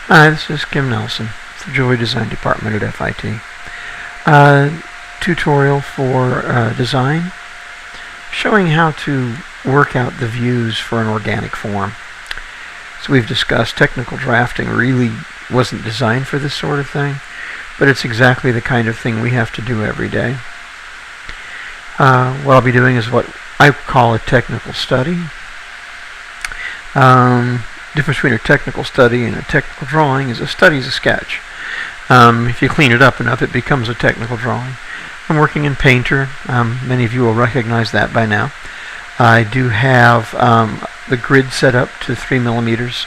Hi, this is Kim Nelson, the Jewelry Design Department at FIT. Tutorial for design, showing how to work out the views for an organic form. So we've discussed technical drafting really wasn't designed for this sort of thing, but it's exactly the kind of thing we have to do every day. What I'll be doing is what I call a technical study. Difference between a technical study and a technical drawing is a study is a sketch. If you clean it up enough, it becomes a technical drawing. I'm working in Painter. Many of you will recognize that by now. I do have the grid set up to 3 millimeters.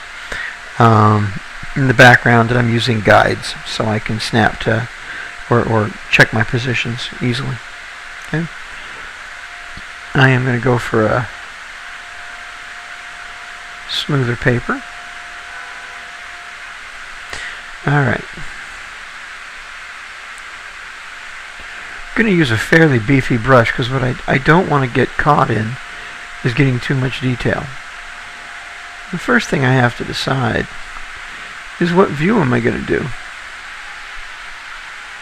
In the background, and I'm using guides so I can snap to or check my positions easily. Okay. I am going to go for a smoother paper. Alright. I'm going to use a fairly beefy brush because what I don't want to get caught in is getting too much detail. The first thing I have to decide is what view am I going to do?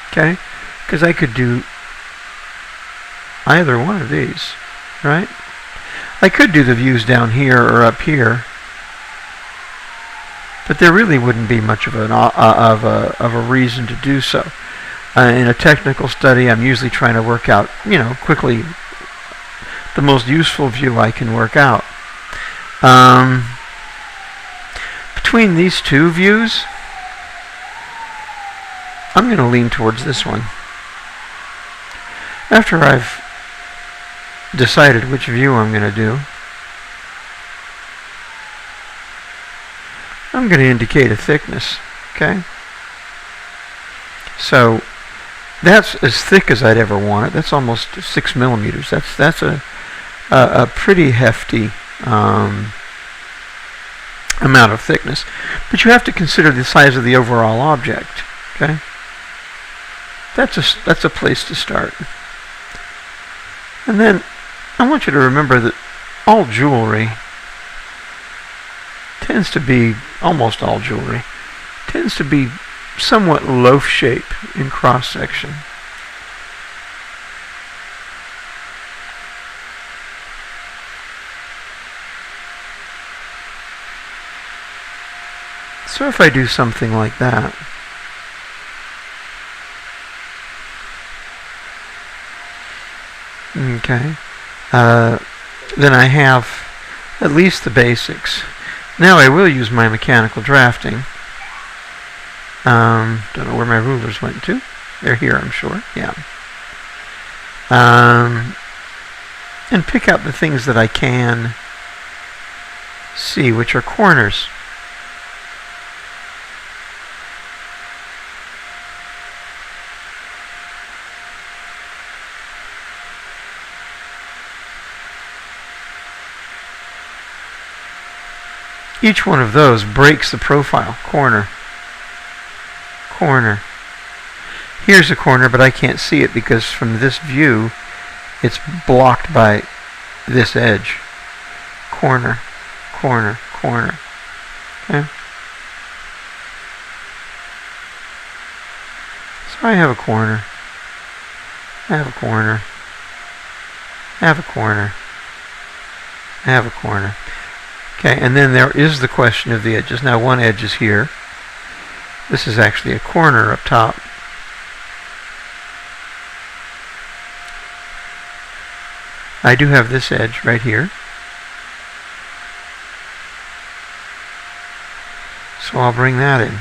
Okay? Because I could do either one of these, right? I could do the views down here or up here, but there really wouldn't be much of a reason to do so. In a technical study, I'm usually trying to work out, quickly the most useful view I can work out. Between these two views, I'm going to lean towards this one. After I've decided which view I'm going to do, I'm going to indicate a thickness, okay? So that's as thick as I'd ever want it. That's almost 6 millimeters. That's a pretty hefty amount of thickness. But you have to consider the size of the overall object, okay? That's a place to start. And then I want you to remember that all jewelry tends to be, almost all jewelry, tends to be somewhat loaf shape in cross section. So if I do something like that, okay, then I have at least the basics. Now I will use my mechanical drafting. Don't know where my rulers went to. They're here, I'm sure. Yeah. And pick out the things that I can see, which are corners. Each one of those breaks the profile. Corner. Corner. Here's a corner, but I can't see it because from this view, it's blocked by this edge. Corner. Corner. Corner. Okay? So I have a corner. I have a corner. I have a corner. I have a corner. Okay, and then there is the question of the edges. Now one edge is here. This is actually a corner up top. I do have this edge right here. So I'll bring that in.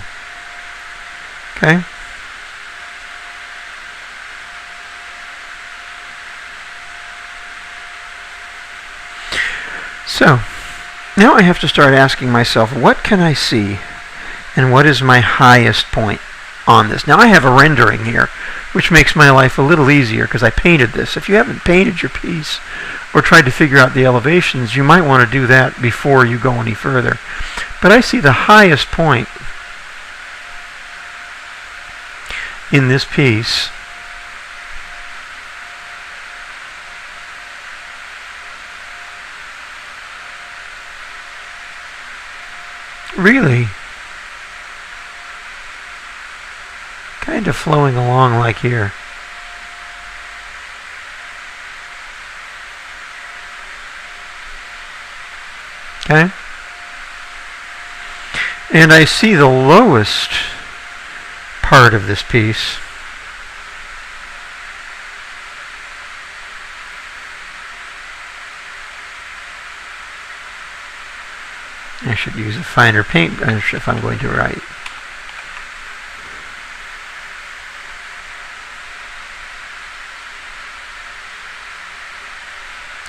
Okay? So, now I have to start asking myself, what can I see and what is my highest point on this? Now I have a rendering here, which makes my life a little easier because I painted this. If you haven't painted your piece or tried to figure out the elevations, you might want to do that before you go any further. But I see the highest point in this piece really kind of flowing along like here. Okay? And I see the lowest part of this piece. I should use a finer paintbrush if I'm going to write.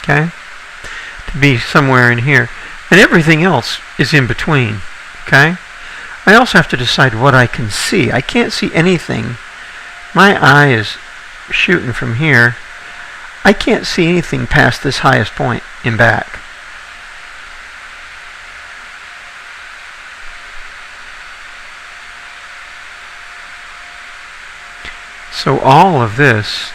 Okay? To be somewhere in here. And everything else is in between. Okay? I also have to decide what I can see. I can't see anything. My eye is shooting from here. I can't see anything past this highest point in back. So all of this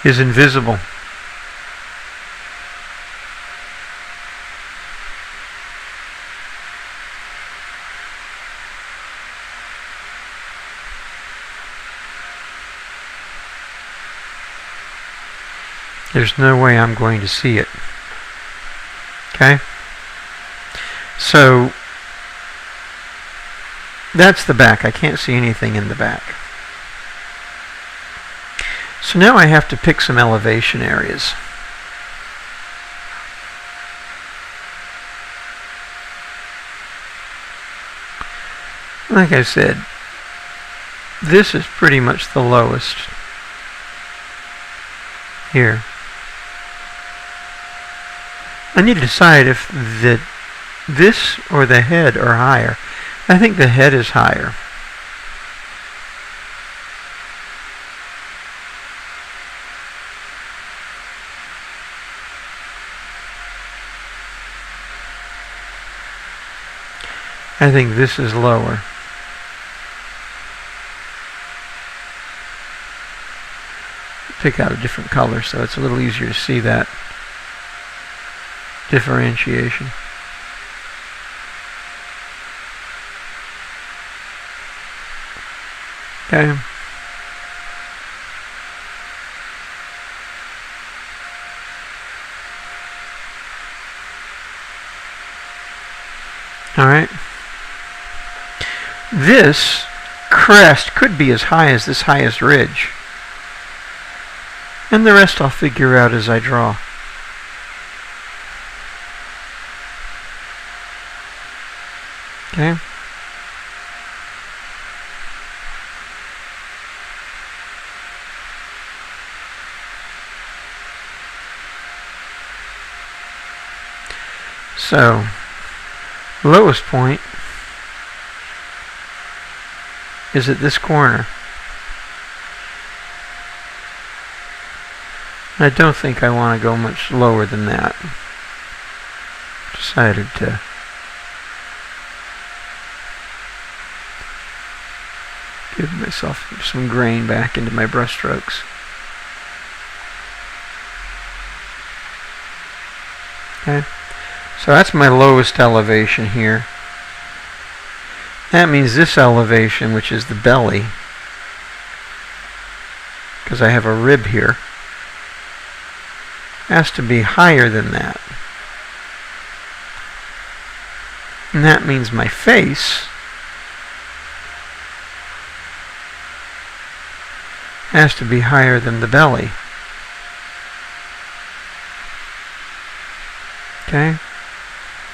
is invisible. There's no way I'm going to see it. Okay? So that's the back. I can't see anything in the back. So now I have to pick some elevation areas. Like I said, this is pretty much the lowest here. I need to decide if this or the head are higher. I think the head is higher. I think this is lower. Pick out a different color so it's a little easier to see that differentiation. Okay. All right. This crest could be as high as this highest ridge. And the rest I'll figure out as I draw. Okay. So, lowest point is at this corner. I don't think I want to go much lower than that. Decided to give myself some grain back into my brush strokes. Okay, so that's my lowest elevation here. That means this elevation, which is the belly, because I have a rib here, has to be higher than that. And that means my face has to be higher than the belly. Okay?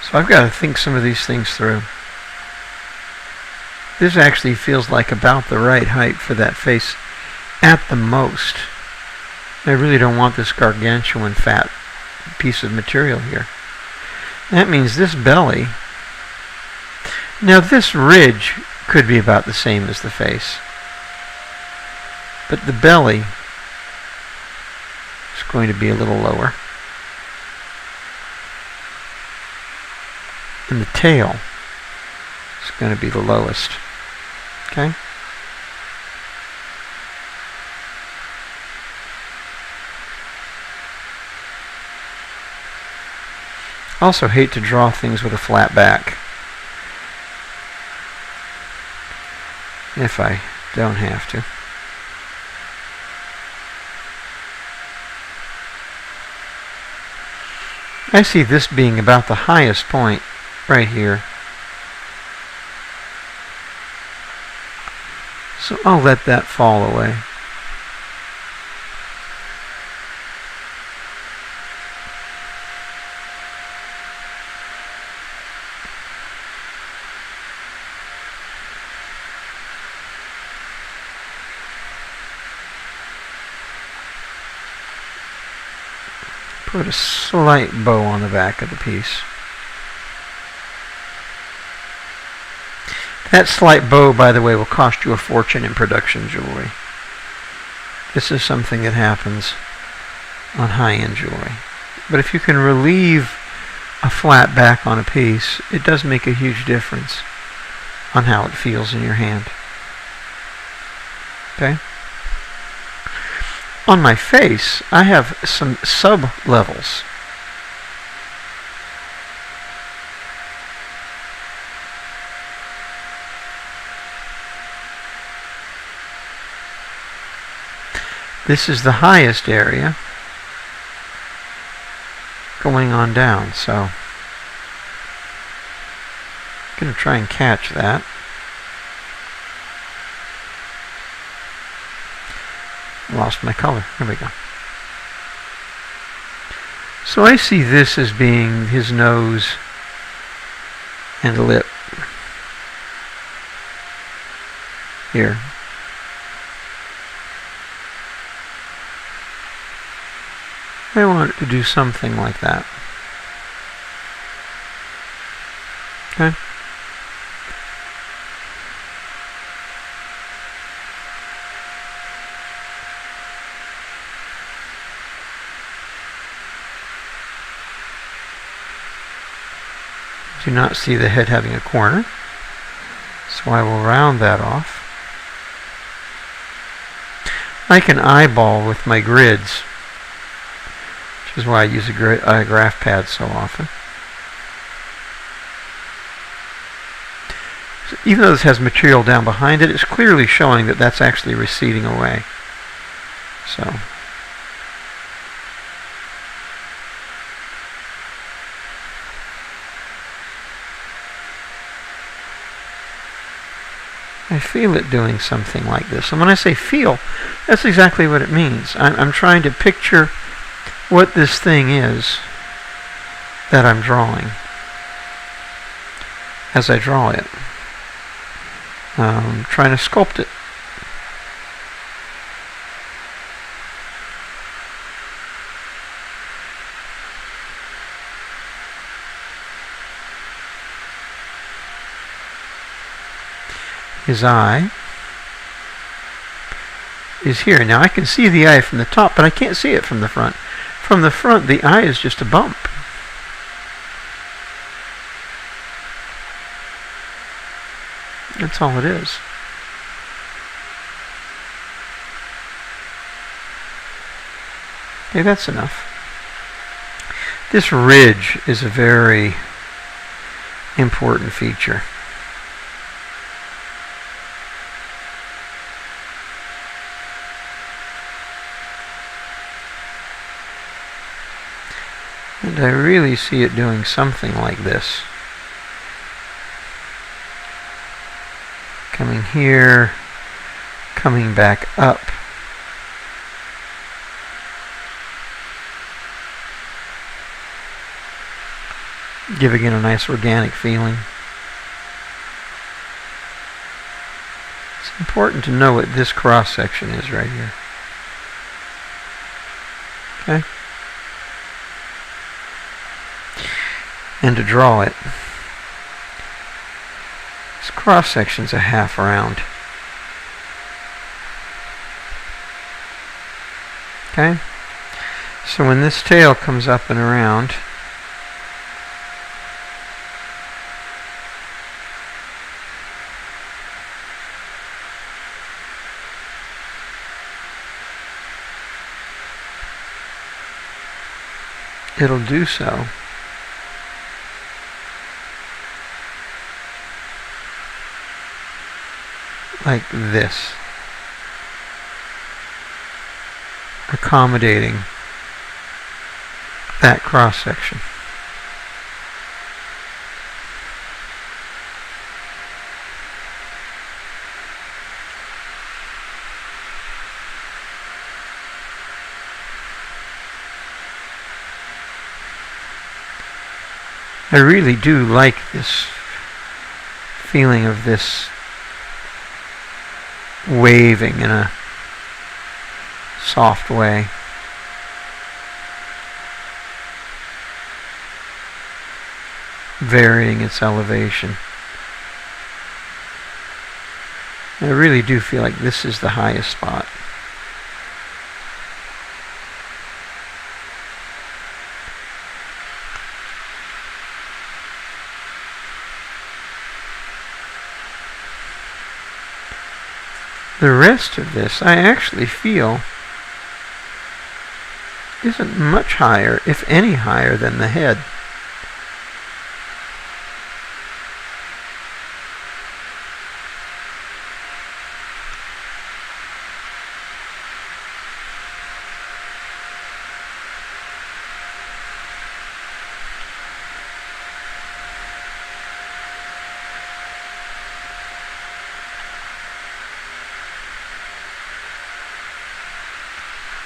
So I've got to think some of these things through. This actually feels like about the right height for that face at the most. I really don't want this gargantuan fat piece of material here. That means this belly. Now this ridge could be about the same as the face. But the belly is going to be a little lower. And the tail is going to be the lowest. Okay? I also hate to draw things with a flat back if I don't have to. I see this being about the highest point right here. So I'll let that fall away. Put a slight bow on the back of the piece. That slight bow, by the way, will cost you a fortune in production jewelry. This is something that happens on high-end jewelry. But if you can relieve a flat back on a piece, it does make a huge difference on how it feels in your hand. Okay? On my face, I have some sub-levels. This is the highest area going on down, so I'm going to try and catch that. Lost my color. There we go. So I see this as being his nose and lip here. I want it to do something like that. Okay. Do not see the head having a corner, so I will round that off. I can eyeball with my grids, which is why I use a graph pad so often. So even though this has material down behind it, it's clearly showing that that's actually receding away. So I feel it doing something like this. And when I say feel, that's exactly what it means. I'm trying to picture what this thing is that I'm drawing as I draw it. Trying to sculpt it. His eye is here. Now I can see the eye from the top, but I can't see it from the front. From the front, the eye is just a bump. That's all it is. Okay, that's enough. This ridge is a very important feature. And I really see it doing something like this. Coming here, coming back up. Giving it a nice organic feeling. It's important to know what this cross section is right here. Okay? And to draw it, this cross section's a half round. Okay? So when this tail comes up and around, it'll do so like this, accommodating that cross section. I really do like this feeling of this waving in a soft way. Varying its elevation. I really do feel like this is the highest spot. The rest of this, I actually feel, isn't much higher, if any higher, than the head.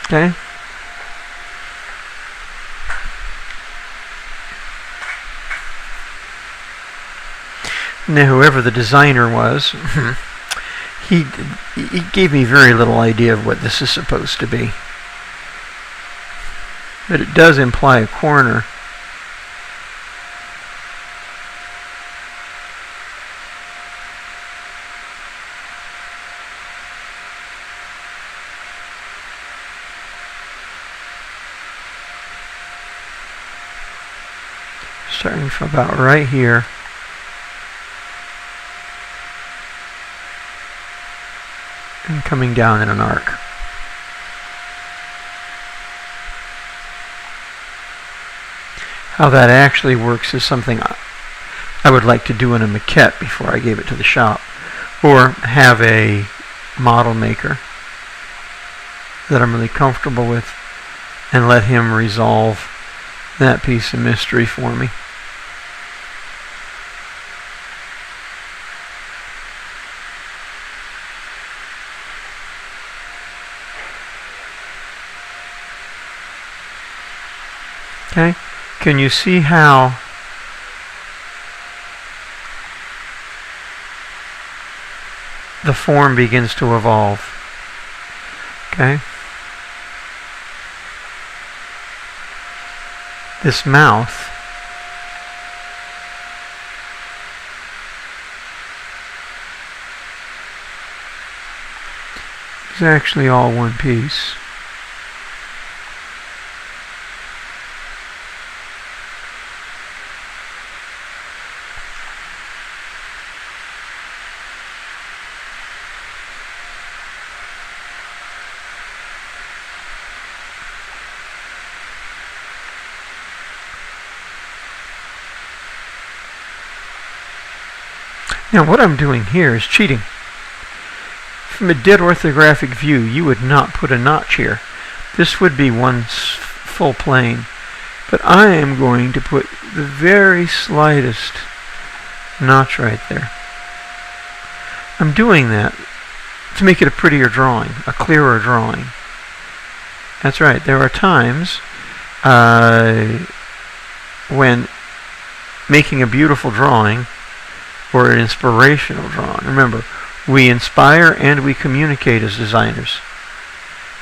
Okay. Now, whoever the designer was, he gave me very little idea of what this is supposed to be. But it does imply a corner. Starting from about right here. And coming down in an arc. How that actually works is something I would like to do in a maquette before I gave it to the shop. Or have a model maker that I'm really comfortable with and let him resolve that piece of mystery for me. Okay, can you see how the form begins to evolve? Okay. This mouth is actually all one piece. Now what I'm doing here is cheating. From a dead orthographic view, you would not put a notch here. This would be one full plane. But I am going to put the very slightest notch right there. I'm doing that to make it a prettier drawing, a clearer drawing. That's right, there are times when making a beautiful drawing or an inspirational drawing. Remember, we inspire and we communicate as designers.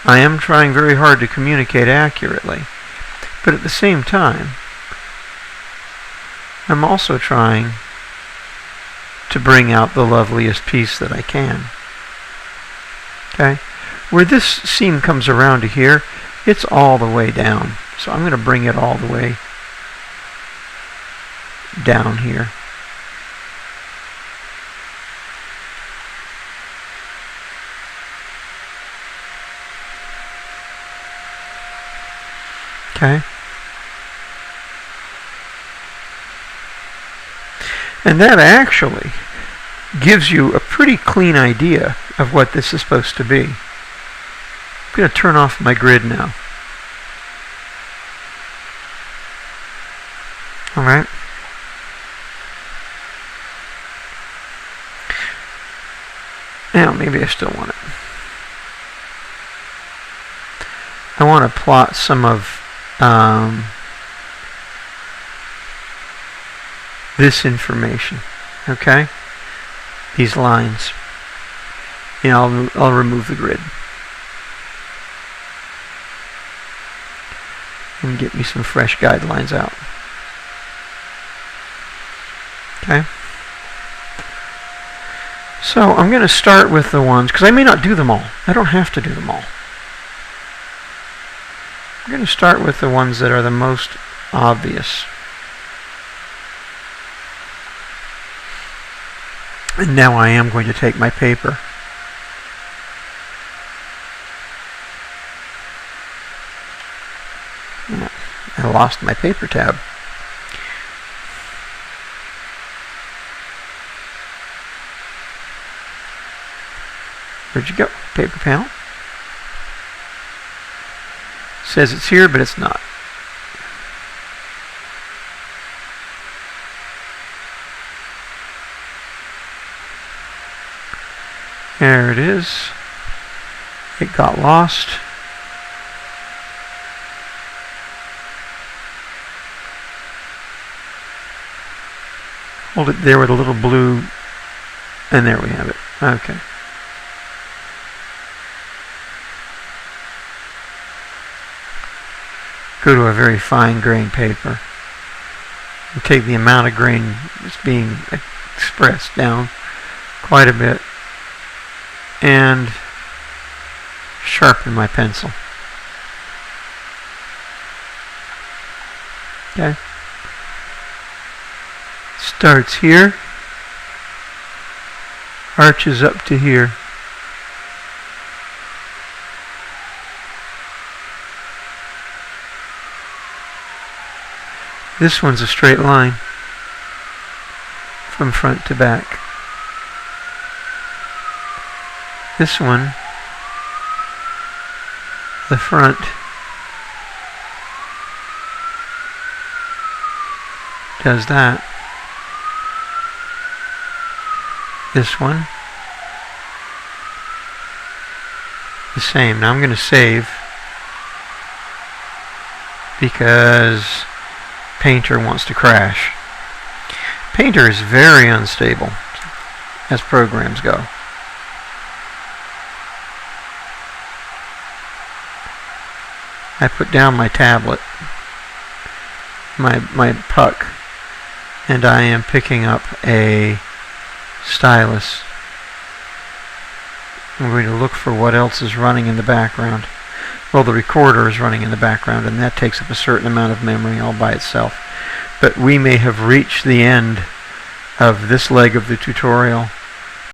I am trying very hard to communicate accurately, but at the same time, I'm also trying to bring out the loveliest piece that I can. Okay? Where this seam comes around to here, it's all the way down. So I'm going to bring it all the way down here. Okay. And that actually gives you a pretty clean idea of what this is supposed to be. I'm going to turn off my grid now. Alright. Now, maybe I still want it. I want to plot some of this information, okay? These lines. And I'll remove the grid. And get me some fresh guidelines out. Okay? So I'm going to start with the ones, because I may not do them all. I don't have to do them all. I'm going to start with the ones that are the most obvious. And now I am going to take my paper. I lost my paper tab. Where'd you go? Paper panel? Says it's here, but it's not. There it is. It got lost. Hold it there with a little blue, and there we have it. Okay. Go to a very fine grain paper. And take the amount of grain that's being expressed down quite a bit. And sharpen my pencil. Okay. Starts here. Arches up to here. This one's a straight line from front to back. This one, the front, does that. This one, the same. Now I'm going to save because Painter wants to crash. Painter is very unstable as programs go. I put down my tablet, my puck, and I am picking up a stylus. I'm going to look for what else is running in the background. Well, the recorder is running in the background, and that takes up a certain amount of memory all by itself. But we may have reached the end of this leg of the tutorial.